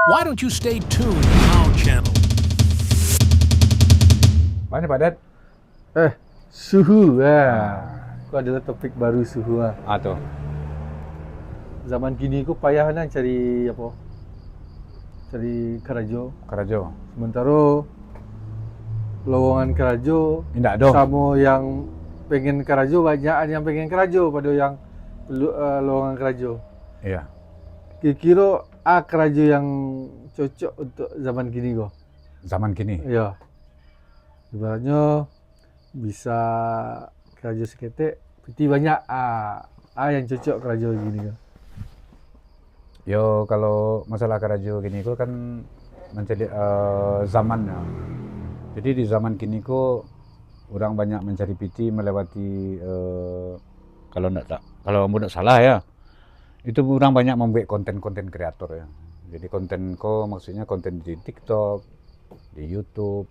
Why don't you stay tuned to our channel? Mana Pak Dad? Suhu. Kau adalah topik baru suhu. Tuh. Zaman kini kau payah nak cari apa? Cari kerajo. Karajo. Sementara lowongan kerajo Indah dong. sama yang pengen kerajo banyak yang pengen kerajo pada yang lowongan kerajo. Iya. Kira-kira kerajo yang cocok untuk zaman kini kau. Zaman kini. Ya. Ibaratnya bisa kerajo seketek, piti banyak yang cocok kerajo gini kau. Yo kalau masalah karajo gini ko kan menjadi zamannya. Jadi di zaman kini ko orang banyak mencari PT melewati kalau tidak salah ya. Itu orang banyak membuat konten-konten kreator ya. Jadi konten ko maksudnya konten di TikTok, di YouTube,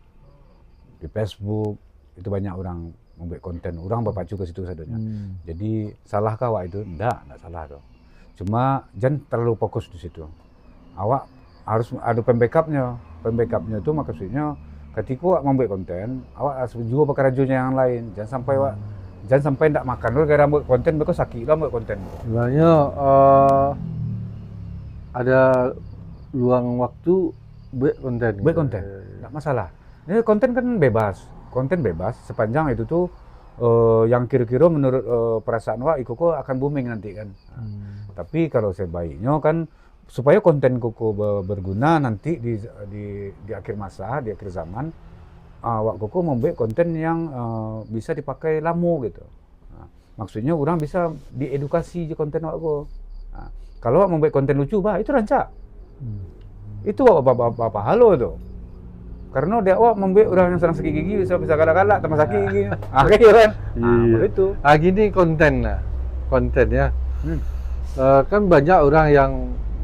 di Facebook, itu banyak orang membuat konten. Orang berpacu ke situ sadonya. Jadi salahkah awak itu? Enggak salah tuh. Cuma jangan terlalu fokus di situ. Awak harus ada pembackup-nya. Pembackup-nya itu maksudnya ketika awak membuat konten, awak harus juga pakai rajunya yang lain. Jangan sampai tidak makan dulu gara buat konten, mereka sakit lah buat konten. Sebenarnya ada luang waktu buat konten. Buat konten, tidak masalah. Ini konten kan bebas. Konten bebas sepanjang itu tuh yang kira-kira menurut perasaan awak kok akan booming nanti kan. Tapi kalau sebaiknya kan supaya konten koko berguna nanti di akhir masa, di akhir zaman, awak koko membuat konten yang bisa dipakai lama gitu. Nah, maksudnya orang bisa diedukasi di konten awak koko. Nah, kalau awak membuat konten lucu, itu rancak. Itu apa halo tuh. Karena dia awak membuat orang yang sedang sakit gigi bisa galak-galak tambah sakit gigi. Akhirnya kan. Begitu. Gini konten lah. Konten ya. Kan banyak orang yang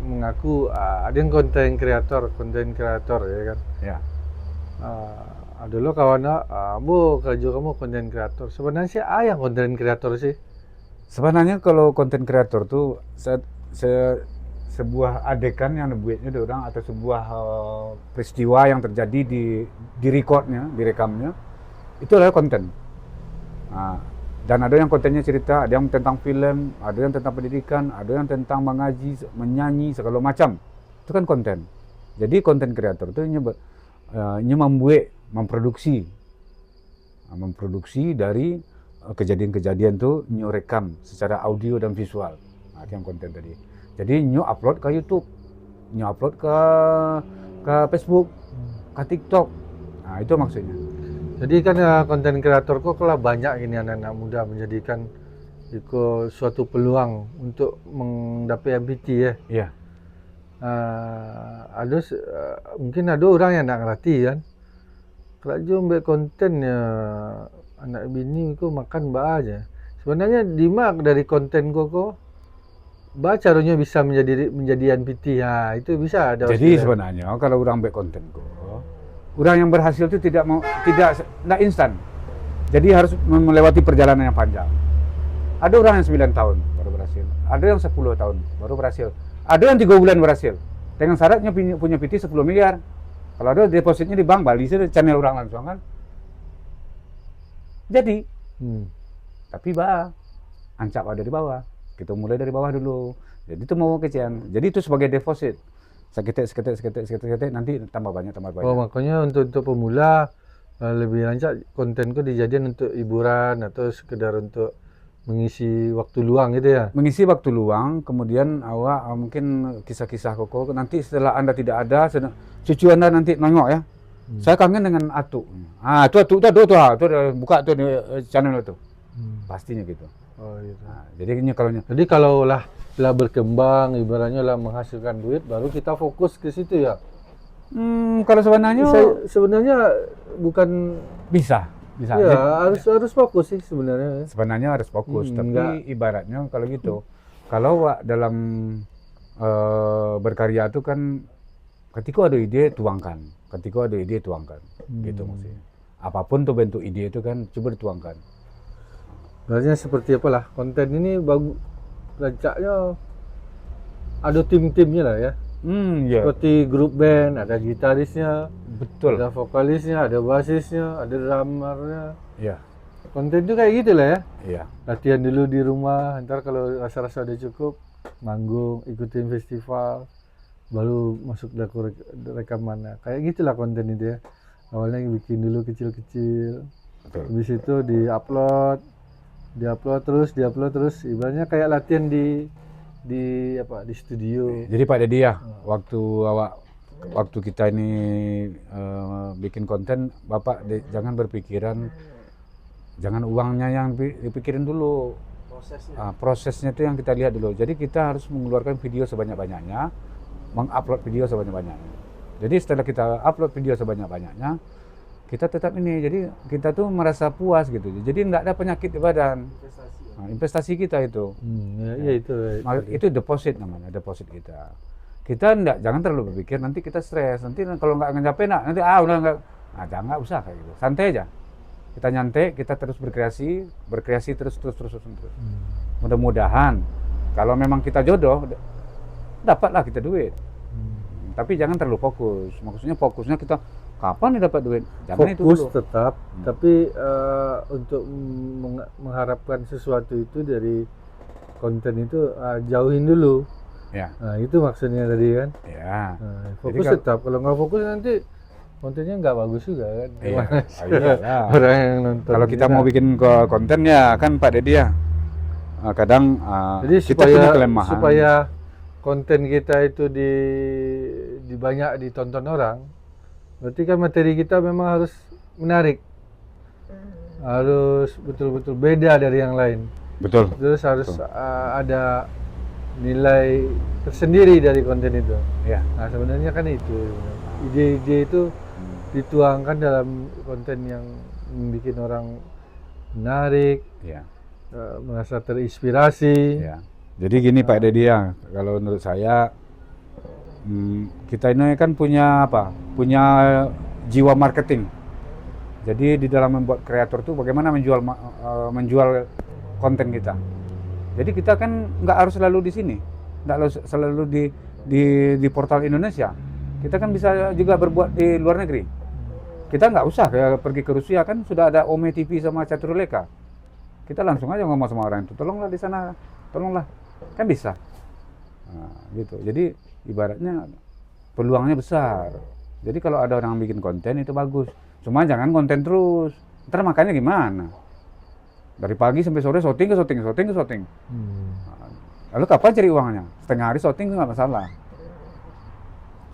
mengaku ada yang konten kreator ya kan. Ya. Ada lo kawan bu kerja kamu konten kreator. Sebenarnya sih yang konten kreator sih. Sebenarnya kalau konten kreator tuh sebuah adegan yang dibuatnya dari orang atau sebuah peristiwa yang terjadi di recordnya, direkamnya, itu adalah konten. Dan ada yang kontennya cerita, ada yang tentang film, ada yang tentang pendidikan, ada yang tentang mengaji, menyanyi, segala macam. Itu kan konten. Jadi konten kreator itu memproduksi dari kejadian-kejadian itu rekam secara audio dan visual. Itu yang konten tadi. Jadi upload ke YouTube, upload ke Facebook, ke TikTok. Nah itu maksudnya. Jadi kan konten kreator kok kalau banyak ini anak-anak muda menjadikan itu suatu peluang untuk mendapat MPT ya. Iya. Mungkin ada orang yang nak ngerti kan. Kalau buat konten anak bini kau makan aja. Sebenarnya dimak dari konten kau caranya bisa menjadi MPT. Itu bisa ada. Jadi sebenarnya kalau orang buat konten orang yang berhasil itu tidak instan. Jadi harus melewati perjalanan yang panjang. Ada orang yang 9 tahun baru berhasil. Ada yang 10 tahun baru berhasil. Ada yang 3 bulan berhasil. Dengan syaratnya punya PT 10 miliar. Kalau ada depositnya di bank Bali, itu channel orang langsung kan. Jadi, tapi ancap ada di bawah. Kita mulai dari bawah dulu. Jadi itu mau kecian. Jadi itu sebagai deposit. Seketek, nanti tambah banyak. Oh, makanya untuk pemula lebih lancar konten ku dijadikan untuk hiburan atau sekedar untuk mengisi waktu luang gitu ya. Mengisi waktu luang, kemudian awak mungkin kisah-kisah koko nanti setelah Anda tidak ada, cucu Anda nanti nengok ya. Saya kangen dengan Atu. Itu buka tuh di channel itu. Pastinya gitu. Oh gitu. Jadi kalau lah berkembang, ibaratnya lah menghasilkan duit, baru kita fokus ke situ ya. Kalau sebenarnya bukan bisa. Ya, harus fokus sih sebenarnya. Sebenarnya harus fokus, tapi ibaratnya kalau gitu, kalau dalam berkarya itu kan ketika ada ide tuangkan, gitu maksudnya. Apapun tuh bentuk ide itu kan coba dituangkan. Sebenarnya seperti apalah konten ini bagus, rancaknya ada tim-timnya lah ya. Ya, Seperti grup band, ada gitarisnya, betul. ada vokalisnya, ada basisnya, ada drummernya. Ya, Konten itu kayak gitu lah ya. iya. Latihan dulu di rumah, ntar kalau rasa-rasa udah cukup, manggung, ikutin festival, baru masuk rekamannya. Kayak gitulah konten itu ya. Awalnya bikin dulu kecil-kecil, Betul. habis itu diupload terus. Ibaratnya kayak latihan di studio. Jadi Pak Dedi ya, waktu kita ini bikin konten, Bapak jangan berpikiran, jangan uangnya yang dipikirin dulu. Prosesnya itu yang kita lihat dulu. Jadi kita harus mengeluarkan video sebanyak-banyaknya, mengupload video sebanyak-banyaknya. Jadi setelah kita upload video sebanyak-banyaknya, kita tetap ini. Jadi kita tuh merasa puas gitu. Jadi nggak ada penyakit di badan. Investasi kita itu. Ya itu. Itu deposit namanya, deposit kita. Kita jangan terlalu berpikir nanti kita stres. Nanti kalau nggak ngecapai nanti udah nggak. Nah, jangan, nggak usah kayak gitu. Santai aja. Kita nyantai, kita terus berkreasi terus. Mudah-mudahan kalau memang kita jodoh, dapatlah kita duit. Tapi jangan terlalu fokus. Maksudnya fokusnya kita kapan nih dapat duit? Jangan itu Fokus dulu. tetap, tapi untuk mengharapkan sesuatu itu dari konten itu jauhin dulu. Ya. Nah, itu maksudnya tadi kan. Ya. Nah, fokus Jadi tetap. Kalau nggak fokus nanti kontennya nggak bagus juga kan. Iya. Iyalah. Orang yang nonton. Kalau kita mau bikin konten ya kan Pak Dedi ya. Kadang Jadi kita punya kelemahan. supaya konten kita itu banyak ditonton orang, berarti kan materi kita memang harus menarik, harus betul-betul beda dari yang lain. Betul. Terus harus ada nilai tersendiri dari konten itu. Ya. Nah sebenarnya kan itu ide-ide itu dituangkan dalam konten yang membuat orang menarik, Ya. merasa terinspirasi. Ya. Jadi gini Pak Dedi ya, kalau menurut saya kita ini kan punya apa? Punya jiwa marketing. Jadi di dalam membuat kreator tuh bagaimana menjual konten kita. Jadi kita kan nggak harus selalu di sini, nggak harus selalu di portal Indonesia. Kita kan bisa juga berbuat di luar negeri. Kita nggak usah pergi ke Rusia, kan sudah ada Ome TV sama Caturuleka. Kita langsung aja ngomong sama orang itu, tolonglah di sana, tolonglah, kan bisa. Nah, gitu. Jadi ibaratnya peluangnya besar. Jadi kalau ada orang bikin konten itu bagus. Cuma jangan konten terus. Ntar makannya gimana? Dari pagi sampai sore syuting. Lalu kapan cari uangnya? Setengah hari syuting nggak masalah.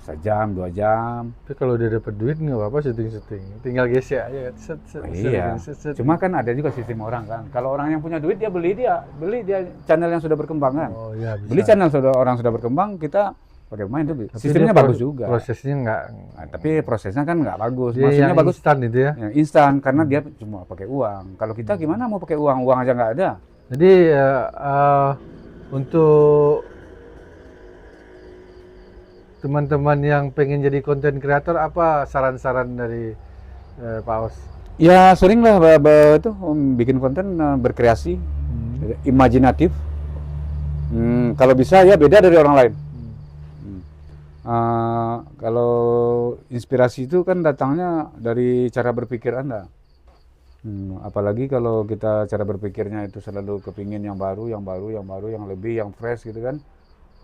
Sejam, 2 jam. Tapi kalau udah dapat duit nggak apa-apa syuting, tinggal gesek aja kan. Iya. Cuma kan ada juga sistem orang kan. Kalau orang yang punya duit dia beli channel yang sudah berkembang kan. Oh iya bisa. Beli channel orang sudah berkembang, kita pakai main itu. Tapi Sistemnya dia bagus juga. Prosesnya nggak. Nah, tapi prosesnya kan nggak bagus. Dia Maksudnya yang bagus instan itu ya. ya, instan karena dia cuma pakai uang. Kalau kita gimana mau pakai uang? Uang aja nggak ada. Jadi untuk teman-teman yang pengen jadi konten kreator, apa saran-saran dari Pak Aus? Ya sering lah itu bikin konten berkreasi, imajinatif. Kalau bisa ya beda dari orang lain. Kalau inspirasi itu kan datangnya dari cara berpikir Anda. Apalagi kalau kita cara berpikirnya itu selalu kepingin yang baru, yang lebih, yang fresh gitu kan.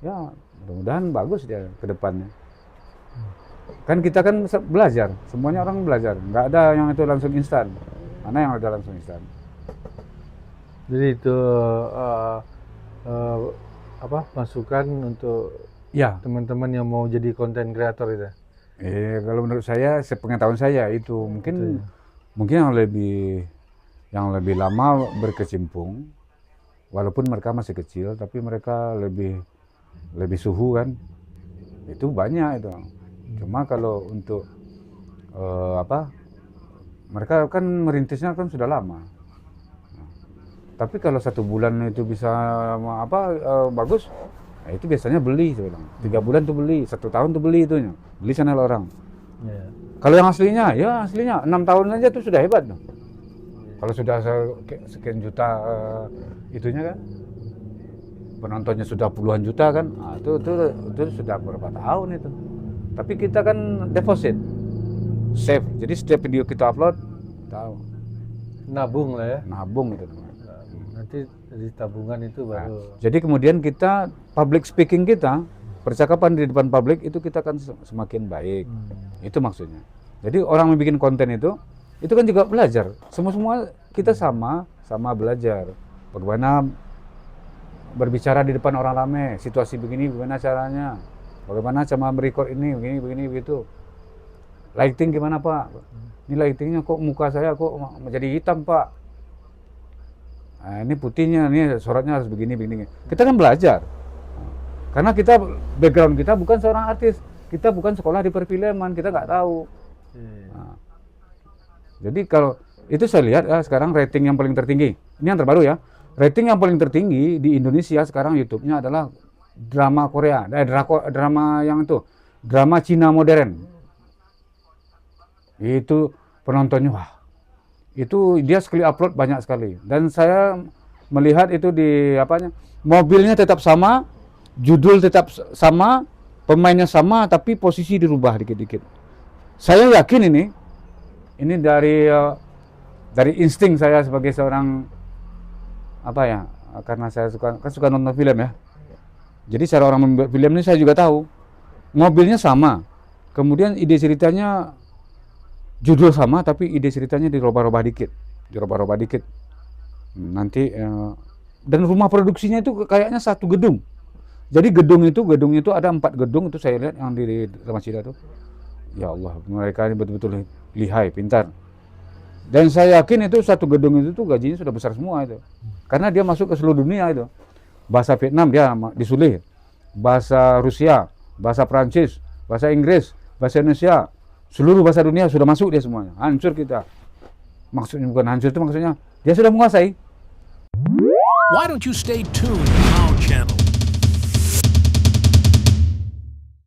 Ya mudah-mudahan bagus dia ke depannya. Kan kita kan belajar, semuanya orang belajar. Nggak ada yang itu langsung instan. Mana yang ada langsung instan? Jadi itu masukan untuk Ya. teman-teman yang mau jadi konten kreator itu. Kalau menurut saya, sepengetahuan saya itu mungkin yang lebih lama berkecimpung, walaupun mereka masih kecil, tapi mereka lebih suhu kan, itu banyak itu. Cuma kalau untuk mereka kan merintisnya kan sudah lama. Tapi kalau 1 bulan itu bisa bagus, itu biasanya beli tuh, 3 bulan tuh beli, 1 tahun tuh beli channel orang. Yeah. Kalau yang aslinya, 6 tahun aja tuh sudah hebat tuh. Kalau sudah sekian juta itunya kan. penontonnya sudah puluhan juta kan, itu sudah berapa tahun itu. Tapi kita kan deposit, save. Jadi setiap video kita upload, tahu Nabung lah ya. nabung itu. Nanti dari tabungan itu baru. Jadi kemudian kita public speaking kita, percakapan di depan publik itu kita kan semakin baik. Itu maksudnya. Jadi orang yang bikin konten itu kan juga belajar. Semua kita sama belajar. Bagaimana berbicara di depan orang ramai, situasi begini gimana caranya? Bagaimana cara merecord ini begini begitu. Lighting gimana, Pak? Ini lightingnya kok muka saya kok menjadi hitam, Pak? Nah, ini putihnya, ini sorotnya harus begini. Kita kan belajar. Karena background kita bukan seorang artis. Kita bukan sekolah di perfilman, kita nggak tahu. Nah, jadi kalau itu saya lihat sekarang rating yang paling tertinggi. Ini yang terbaru ya. Rating yang paling tertinggi di Indonesia sekarang YouTube-nya adalah drama Korea. Drama yang itu. Drama Cina modern. Itu penontonnya wah. Itu dia sekali upload banyak sekali. Dan saya melihat itu di mobilnya tetap sama, judul tetap sama, pemainnya sama, tapi posisi dirubah dikit-dikit. Saya yakin ini dari insting saya sebagai seorang karena saya suka nonton film ya. Jadi cara orang membuat film ini saya juga tahu. Mobilnya sama, kemudian ide ceritanya judul sama, tapi ide ceritanya dirubah-rubah dikit. Nanti dan rumah produksinya itu kayaknya satu gedung. Jadi gedungnya itu ada 4 gedung itu saya lihat yang di Ramasida itu. Ya Allah, mereka ini betul-betul lihai, pintar. Dan saya yakin itu satu gedung itu tuh gajinya sudah besar semua itu. Karena dia masuk ke seluruh dunia itu. Bahasa Vietnam dia disulih. Bahasa Rusia, bahasa Prancis, bahasa Inggris, bahasa Indonesia, seluruh bahasa dunia sudah masuk dia semuanya. Hancur kita. Maksudnya bukan hancur itu maksudnya dia sudah menguasai. Why don't you stay tuned to How Channel?